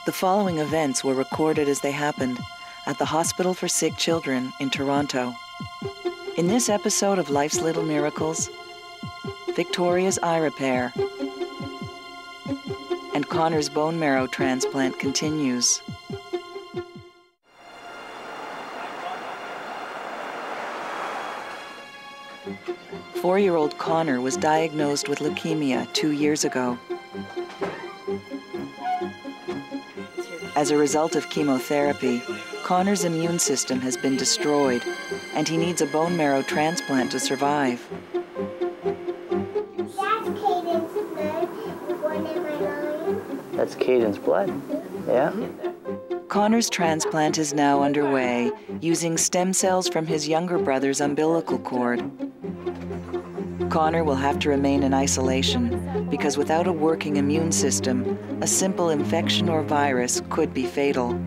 The following events were recorded as they happened at the Hospital for Sick Children in Toronto. In this episode of Life's Little Miracles, Victoria's eye repair and Konner's bone marrow transplant continues. Four-year-old Konner was diagnosed with leukemia 2 years ago. As a result of chemotherapy, Konner's immune system has been destroyed, and he needs a bone marrow transplant to survive. That's Caden's blood. Yeah. Konner's transplant is now underway, using stem cells from his younger brother's umbilical cord. Konner will have to remain in isolation because without a working immune system, a simple infection or virus could be fatal.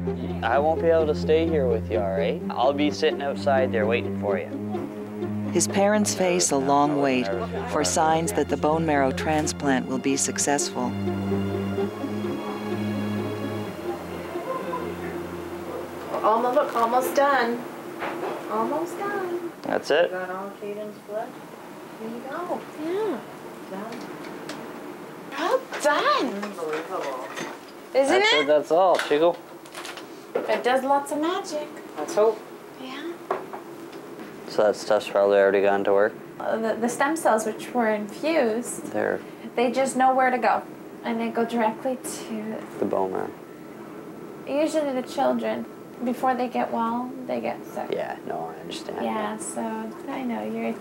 I won't be able to stay here with you, all right? I'll be sitting outside there waiting for you. His parents face a long wait for signs that the bone marrow transplant will be successful. Look, almost done. Almost done. That's it? Got all Caden's blood. Here you go. Yeah. Done. Well done. Unbelievable. Isn't it? That's all, Chico. It does lots of magic. Let's hope. Yeah. So that stuff's probably already gone to work? The stem cells which were infused, they just know where to go. And they go directly to the bone marrow. Usually the children, before they get well, they get sick. Yeah, no, I understand. Yeah, so I know you're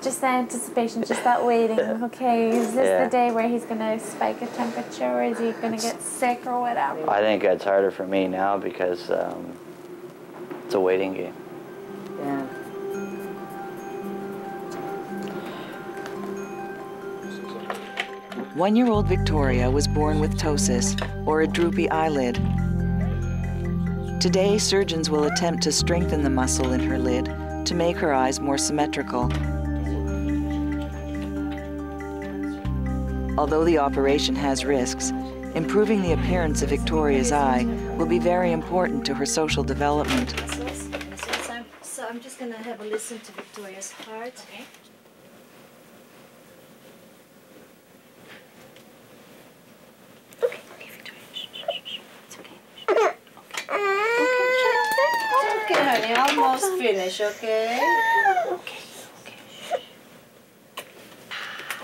just that anticipation, just that waiting. Okay, is this the day where he's gonna spike a temperature, or is he gonna get sick or whatever? I think it's harder for me now because it's a waiting game. Yeah. One-year-old Victoria was born with ptosis, or a droopy eyelid. Today, surgeons will attempt to strengthen the muscle in her lid to make her eyes more symmetrical. Although the operation has risks, improving the appearance of Victoria's eye will be very important to her social development. So I'm just going to have a listen to Victoria's heart. Okay. Okay, Victoria. Shh. It's okay. Okay, honey, almost finished, okay? Okay.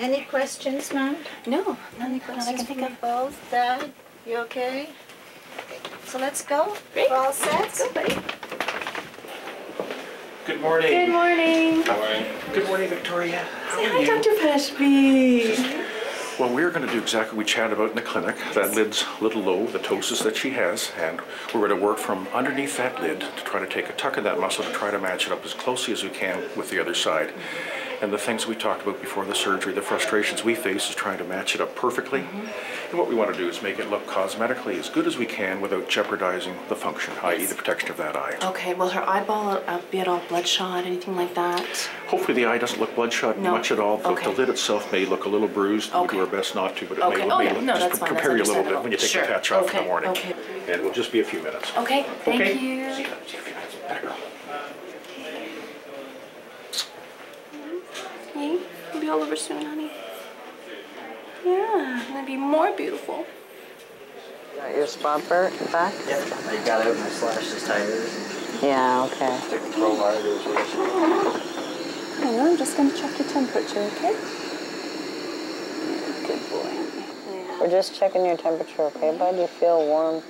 Any questions, ma'am? No, Any questions for both? Dad, you okay? So let's go. Great. We're all set? Good morning. Good morning. How are you? Good morning, Victoria. How are Hi, you? Dr. Pashby. Well, we're going to do exactly what we chatted about in the clinic. That lid's a little low, the ptosis that she has, and we're going to work from underneath that lid to try to take a tuck of that muscle to try to match it up as closely as we can with the other side. And the things we talked about before the surgery, the frustrations we face is trying to match it up perfectly. And what we want to do is make it look cosmetically as good as we can without jeopardizing the function, i.e. the protection of that eye. Okay, will her eyeball be at all bloodshot, anything like that? Hopefully the eye doesn't look bloodshot much at all. The lid itself may look a little bruised. We do our best not to, but it may look, just prepare you a little bit when you take the patch off in the morning. Okay. And it will just be a few minutes. Okay, thank you. See you in a few minutes. Better go. Okay, it'll be all over soon, honey. Yeah, it'll be more beautiful. Got your spot back? Yeah, I got it. My slash is tighter. Yeah, okay. Stick the crowbar to his wrist. Hang on, I'm just going to check your temperature, okay? Good boy. Yeah. We're just checking your temperature, okay, bud? You feel warm?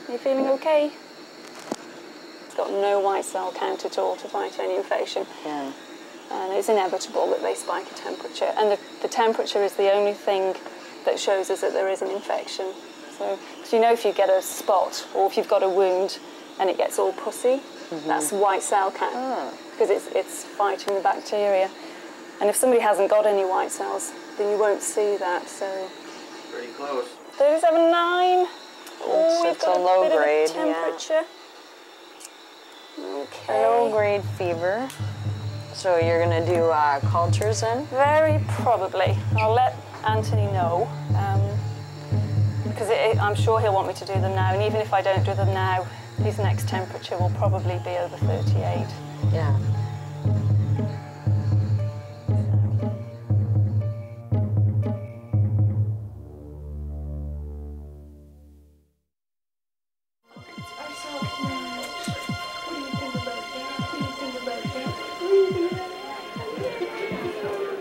Are you feeling okay? It's got no white cell count at all to fight any infection. Yeah. And it's inevitable that they spike a temperature. And the temperature is the only thing that shows us that there is an infection. So you know if you get a spot or if you've got a wound and it gets all pussy, that's white cell count. Because it's fighting the bacteria. And if somebody hasn't got any white cells, then you won't see that. So Pretty close. 37.9. Oh, we've It's got a low bit grade, of a temperature. Okay. Low grade fever. So you're gonna do cultures then? Very probably. I'll let Anthony know. Because I'm sure he'll want me to do them now, and even if I don't do them now, his next temperature will probably be over 38. Yeah.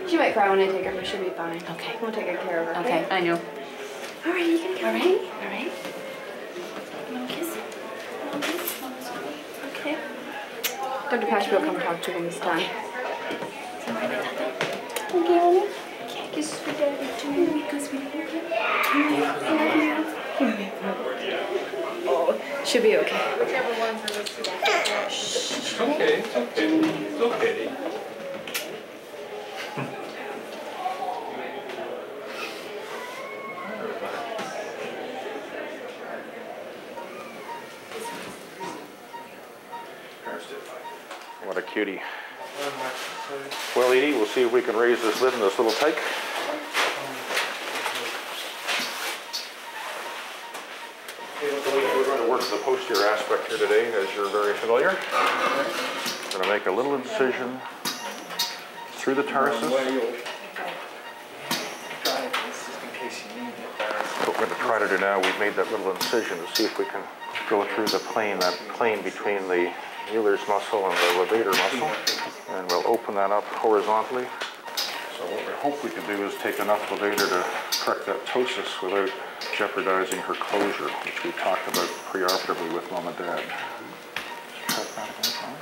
She might cry when I take her, but she'll be fine. Okay. We'll take good care of her. Okay, I know. All right, you can come. All right, all right. Little kiss. Little kiss. Okay. Dr. Pashby will come talk to him this time. Okay, honey. Okay, kisses for daddy too. Because we okay. I love you. Oh, she'll be okay. Whichever one's the most It's okay, it's okay, it's okay. What a cutie. Well, Edie, we'll see if we can raise this lid in this little tyke. We're going to work the posterior aspect here today, as you're very familiar. We're going to make a little incision through the tarsus. What we're going to try to do now, we've made that little incision to see if we can go through the plane, that plane between the Mueller's muscle and the levator muscle, and we'll open that up horizontally. So what we hope we can do is take enough levator to correct that ptosis without jeopardizing her closure, which we talked about preoperatively with Mom and Dad. Cut that again, Tom.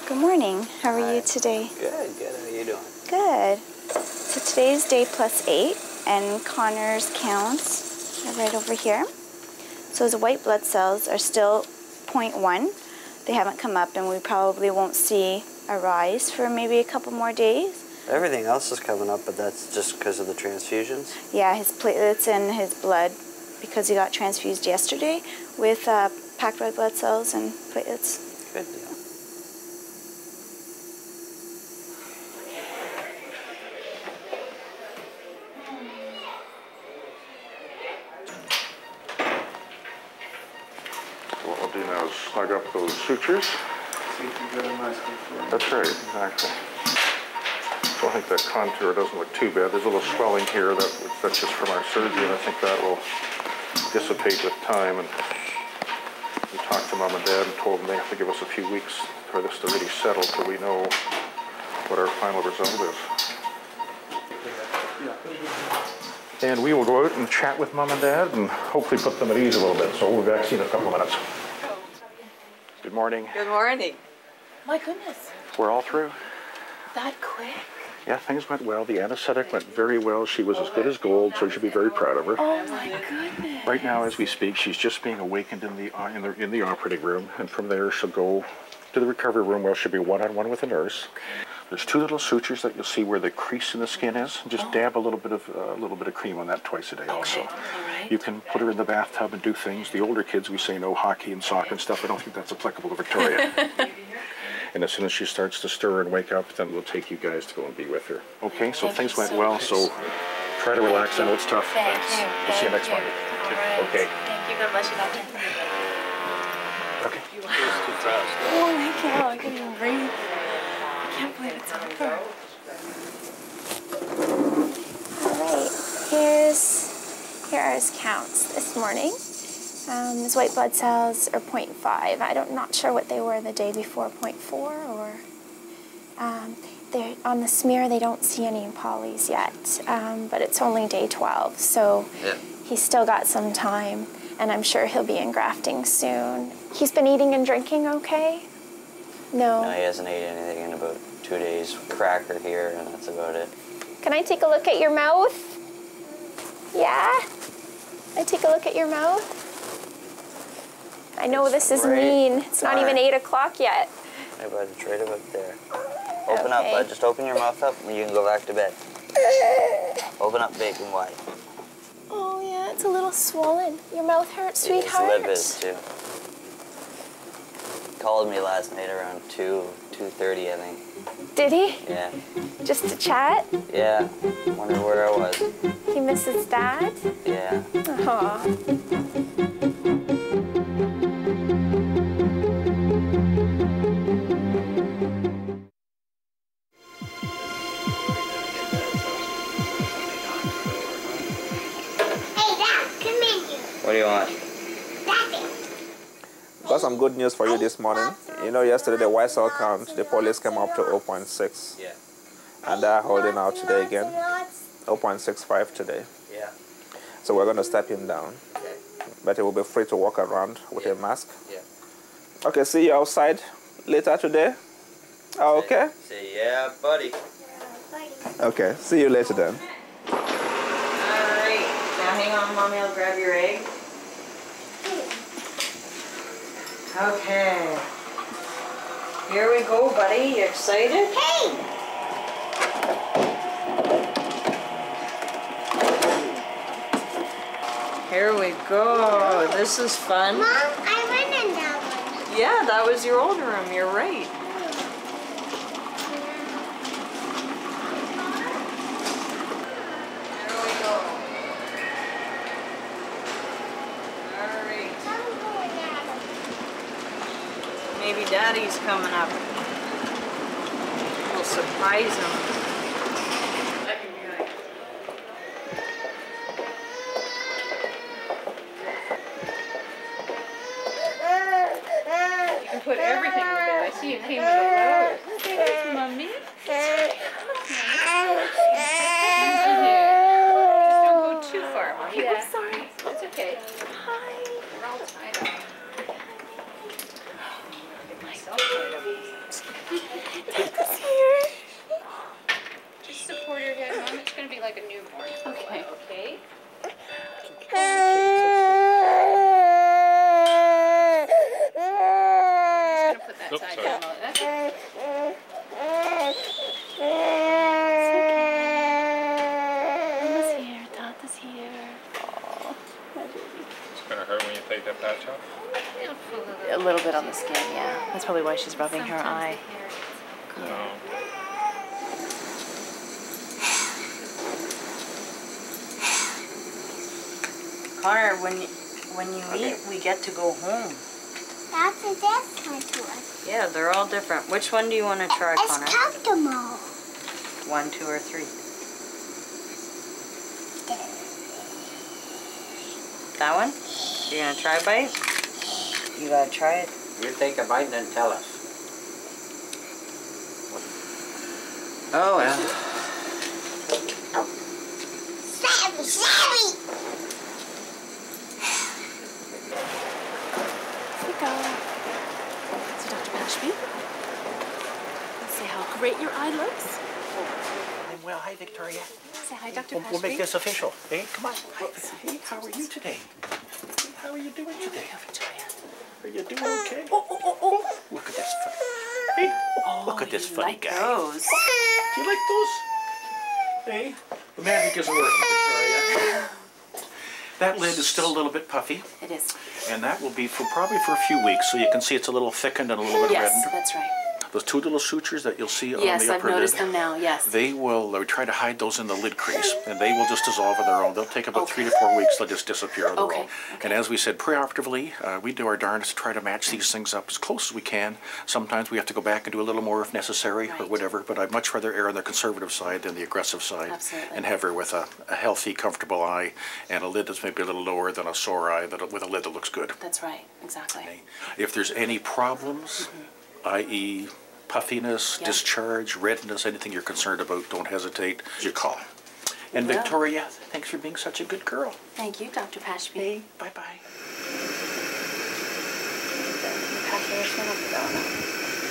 Good morning. How are you today? Good. How are you doing? Good. So today's day +8, and Konner's counts are right over here. So his white blood cells are still 0.1. They haven't come up, and we probably won't see a rise for maybe a couple more days. Everything else is coming up, but that's just because of the transfusions? Yeah, his platelets in his blood, because he got transfused yesterday with packed red blood cells and platelets. Good deal. What we'll do now is snug up those sutures. That's right, exactly. So I think that contour doesn't look too bad. There's a little swelling here that's just from our surgery, and I think that will dissipate with time. And we talked to Mom and Dad and told them they have to give us a few weeks for this to really settle so we know what our final result is. And we will go out and chat with Mom and Dad and hopefully put them at ease a little bit. So we'll be back to you in a couple of minutes. Good morning. Good morning. My goodness. We're all through. That quick? Yeah, things went well. The anesthetic went very well. She was as good as gold, so you should be very proud of her. Oh my goodness. Right now, as we speak, she's just being awakened in the operating room, and from there she'll go to the recovery room where she'll be one-on-one with a nurse. There's two little sutures that you'll see where the crease in the skin is. Just dab a little bit of cream on that twice a day. Also, right. You can put her in the bathtub and do things. The older kids, we say no hockey and soccer and stuff. I don't think that's applicable to Victoria. And as soon as she starts to stir and wake up, then we'll take you guys to go and be with her. Okay, so things went well, so try to relax. I know it's tough. Thank you. We'll see you next Monday. Right. Okay. Thank you very much, Doctor. Okay. Oh my God, I can't even breathe. I can't believe it's over. Alright, here are his counts this morning. His white blood cells are 0.5. I'm not sure what they were the day before, 0.4 or... on the smear they don't see any polys yet, but it's only day 12, so he's still got some time, and I'm sure he'll be engrafting soon. He's been eating and drinking okay? No? No, he hasn't ate anything in about 2 days. Cracker here, and that's about it. Can I take a look at your mouth? Yeah? I take a look at your mouth? I know this is mean. It's not even 8 o'clock yet. Hey, bud, it's right about there. Open up, bud. Just open your mouth up and you can go back to bed. Open up big and wide. Oh, yeah, it's a little swollen. Your mouth hurts, sweetheart? His lip is, too. He called me last night around 2:30, I think. Did he? Yeah. Just to chat? Yeah. Wondered where I was. He misses Dad? Yeah. Aw. What do you want? Got some good news for you this morning. You know, yesterday the white cell count, the police came up to 0.6. Yeah. And they're holding out today again. 0.65 today. Yeah. So we're going to step him down. Okay. But he will be free to walk around with a mask. Yeah. Okay, see you outside later today. Oh, okay? Say, yeah, buddy. Okay, see you later then. Alright, now hang on, Mommy, I'll grab your egg. Okay. Here we go, buddy. You excited? Hey! Here we go. This is fun. Mom, I went in that one. Yeah, that was your old room. You're right. There we go. All right. Maybe Daddy's coming up. We'll surprise him. Put everything in bed. I see you came with a load. There's Mommy. Just don't go too far, Mommy. I'm sorry. It's okay. Hi. We're all tied up. Get myself tied up. Dada's here. Just support her head, Mom. It's going to be like a newborn. Okay. Okay? Put that side down. That's okay. Mama's here. Tata's here. Oh, my baby. It's going to hurt when you take that patch off? A little bit on the skin, yeah. That's probably why she's rubbing her eye. No. Konner, when you eat, we get to go home. That's a different one. Yeah, they're all different. Which one do you want to try, Konner? It's comfortable. 1, 2, or 3? That one? You gonna try a bite? You gotta try it. You take a bite and then tell us. Oh, yeah. Savvy, savvy. Here we go. So Dr. Pashby, let's see how great your eye looks. I'm well. Hi, Victoria. Say hi, Dr. Pashby. We'll make this official. Hey, come on. Hey, how are you today? How are you doing today? Victoria. Are you doing okay? Oh. Look at this funny. Hey, look at this funny like guy. Those. Do you like those? Hey, the magic isn't working, Victoria. That lid is still a little bit puffy. It is. And that will be probably for a few weeks, so you can see it's a little thickened and a little bit reddened. Yes, that's right. Those two little sutures that you'll see on Yes, the I've upper noticed lid, them now, yes. they will try to hide those in the lid crease, and they will just dissolve on their own. They'll take about 3 to 4 weeks. They'll just disappear on their own. And as we said, preoperatively, we do our darndest to try to match these things up as close as we can. Sometimes we have to go back and do a little more if necessary or whatever, but I'd much rather err on the conservative side than the aggressive side. Absolutely. And have her with a healthy, comfortable eye and a lid that's maybe a little lower than a sore eye, with a lid that looks good. That's right, exactly. If there's any problems, i.e., puffiness, discharge, redness, anything you're concerned about, don't hesitate. You call. And Victoria, thanks for being such a good girl. Thank you, Dr. Pashby. Hey, bye-bye.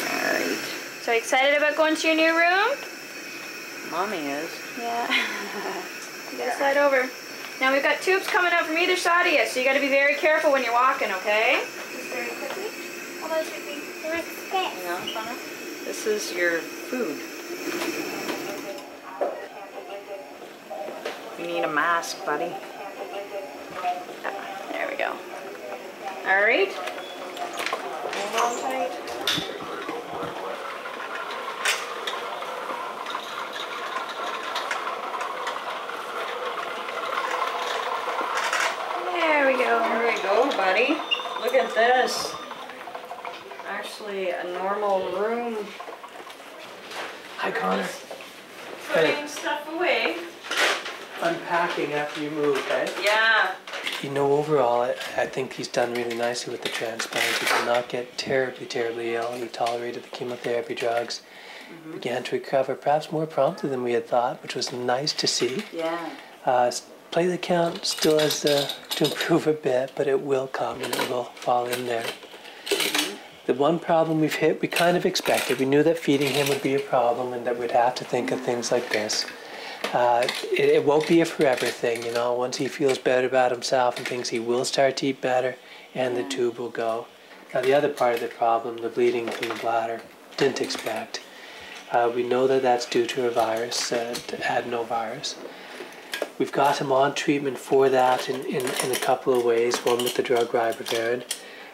Alright. So excited about going to your new room? Mommy is. Yeah. You gotta slide over. Now we've got tubes coming out from either side of you, so you gotta be very careful when you're walking, okay? Just very quickly. Hold on, sweetie. Hang on, Konner. This is your food. You need a mask, buddy. There we go. Alright. Hold on tight. There we go. There we go, buddy. Look at this. Actually, a normal room. Hi, Konner. Putting stuff away. Unpacking after you move, eh? Yeah. You know, overall, I think he's done really nicely with the transplant. He did not get terribly ill. He tolerated the chemotherapy drugs. Began to recover perhaps more promptly than we had thought, which was nice to see. Yeah. Platelet count still has to improve a bit, but it will come and it will fall in there. The one problem we've hit, we kind of expected. We knew that feeding him would be a problem and that we'd have to think of things like this. It won't be a forever thing, you know. Once he feels better about himself and things, he will start to eat better and the tube will go. Now the other part of the problem, the bleeding from the bladder, didn't expect. We know that that's due to a virus, adenovirus. We've got him on treatment for that in a couple of ways, one with the drug ribavirin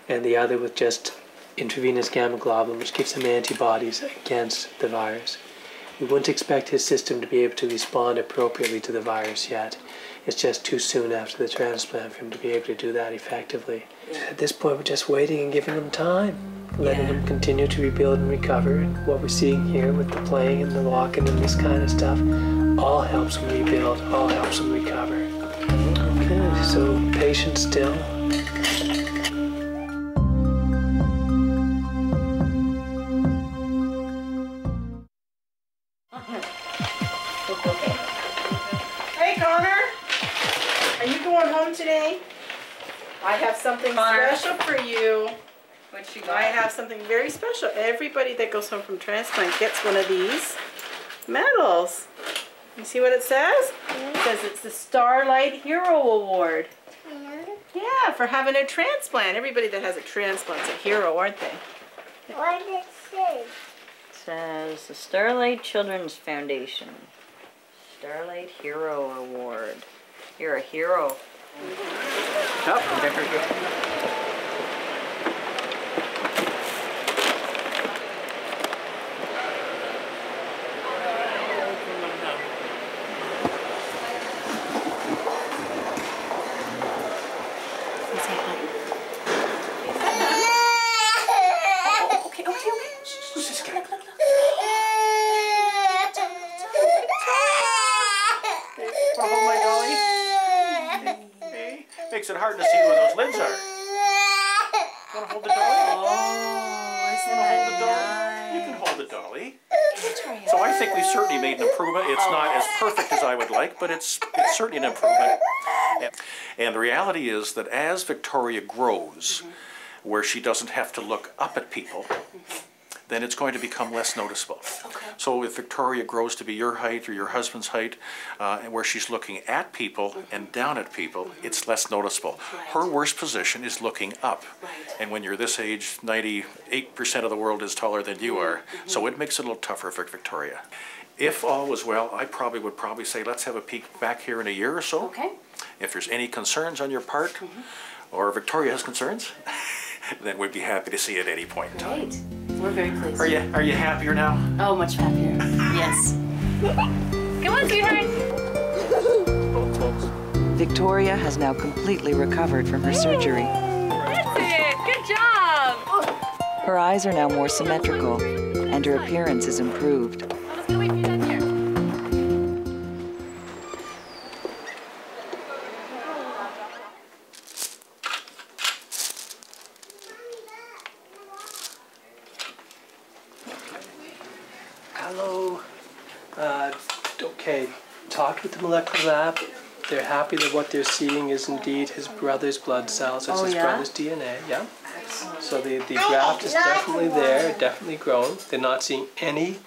and the other with just intravenous gamma globulin, which gives him antibodies against the virus. We wouldn't expect his system to be able to respond appropriately to the virus yet. It's just too soon after the transplant for him to be able to do that effectively. At this point, we're just waiting and giving him time, letting him continue to rebuild and recover. And what we're seeing here with the playing and the walking and this kind of stuff all helps him rebuild, all helps him recover. Okay, so patient still. Hey, Konner, are you going home today? I have something special for you. What you got? I have something very special. Everybody that goes home from transplant gets one of these medals. You see what it says? It says it's the Starlight Hero Award. Yeah, for having a transplant. Everybody that has a transplant's a hero, aren't they? What does it say? It says the Starlight Children's Foundation. Starlight Hero Award. You're a hero. Oh, there we go. Makes it hard to see where those lids are. Want to hold the dolly? You can hold the dolly. So I think we've certainly made an improvement. It's not as perfect as I would like, but it's certainly an improvement. And the reality is that as Victoria grows, where she doesn't have to look up at people, then it's going to become less noticeable. So if Victoria grows to be your height or your husband's height, and where she's looking at people and down at people, it's less noticeable. Her worst position is looking up. And when you're this age, 98% of the world is taller than you are. So it makes it a little tougher for Victoria. If all was well, I would probably say let's have a peek back here in a year or so. Okay. If there's any concerns on your part, or Victoria has concerns, then we'd be happy to see you at any point in time. Great. We're very pleased. Are you happier now? Oh, much happier. Yes. Come on, sweetheart. Victoria has now completely recovered from her surgery. That's it. Good job. Her eyes are now more symmetrical, and her appearance is improved. I was gonna wait for you down here. talked with the molecular lab. They're happy that what they're seeing is indeed his brother's blood cells. It's his brother's DNA, yeah. So the graft is definitely there, definitely grown. They're not seeing any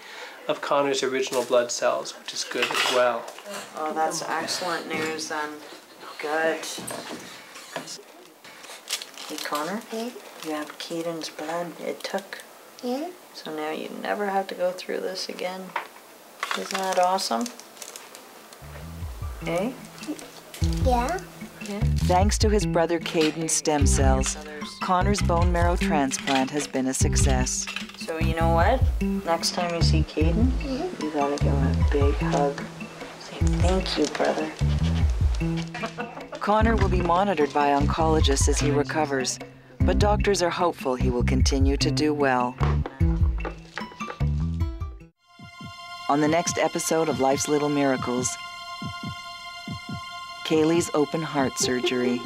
of Konner's original blood cells, which is good as well. Oh, that's excellent news then. Good. Hey, Konner, you have Keaton's blood. It took. Yeah. So now you never have to go through this again. Isn't that awesome? Eh? Yeah. Thanks to his brother Caden's stem cells, Konner's bone marrow transplant has been a success. So you know what? Next time you see Caden, you gotta give him a big hug. Say thank you, brother. Konner will be monitored by oncologists as he recovers, but doctors are hopeful he will continue to do well. On the next episode of Life's Little Miracles, Kaylee's open heart surgery.